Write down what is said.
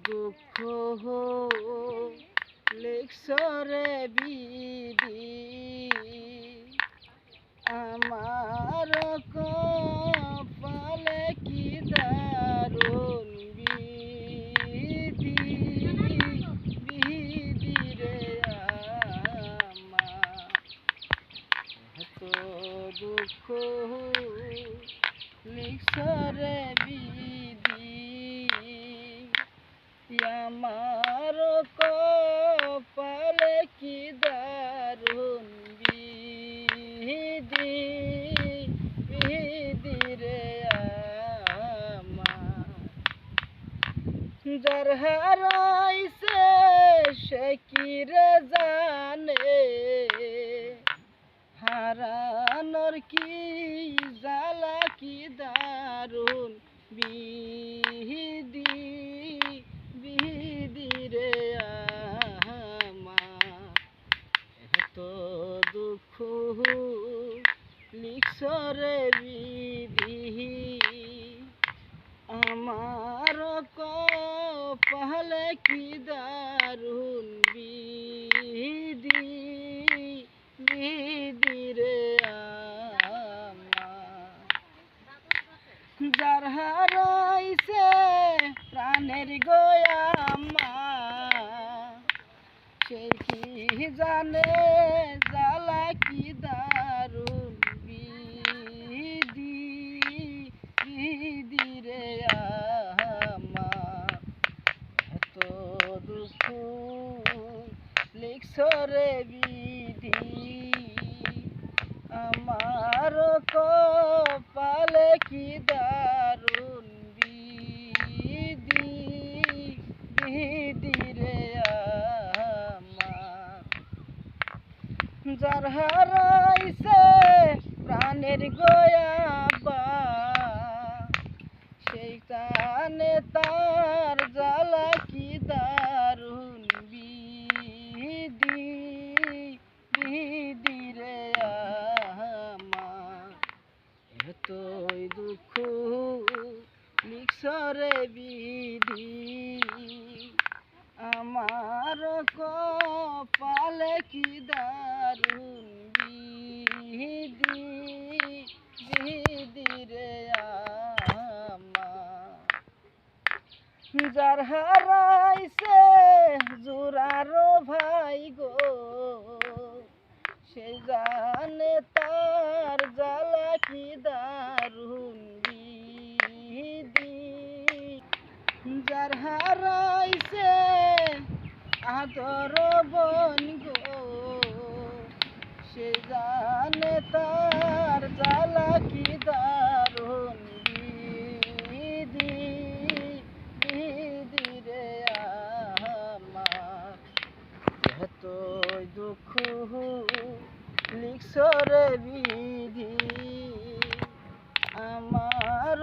দুঃখ লিখছরে বিধি আমার কপালে কি দারুণ বিধি বিধি রে আমার এত দুঃখ লিখছরে বিধি আমার কপালে কি দারুণ বিধি বিধি রে আমার যার হারাইছে সে কি রে জানে হারানোর কি জ্বালা কি দারুণ বিধি বিধি রে আমার এত দুঃখ লিখছরে বিধি আমার কপালে কি দারুণ বিধি বিধি রে আমার যার হারাইছে প্রাণের গোয়াম্মা সে কি জানে জ্বালা কি দারুণ বিধি বিধি রে আমার এত দুঃখ লিখছরে বিধি আমার কপালে কি দারুণ বিধি বিধি রে আমার যার হারাইছে প্রাণের গোয়াবা সেই টানে তার জ্বালা কি দারুণ বিধি বিধি রে আমার এতই দুঃখ লিখছরে বিধি আমার কপালে কি দারুণ বিধি বিধি রে আমার যার হারাইছে জোরারো ভাই গো সে জানে তার জ্বালা কি দারুণ বিধি যার হারাইছে আদর বোন গো সে জানে তার জ্বালা কি দারুণ বিধি বিধি রে আমার এতই দুঃখ লিখছরে বিধি আমার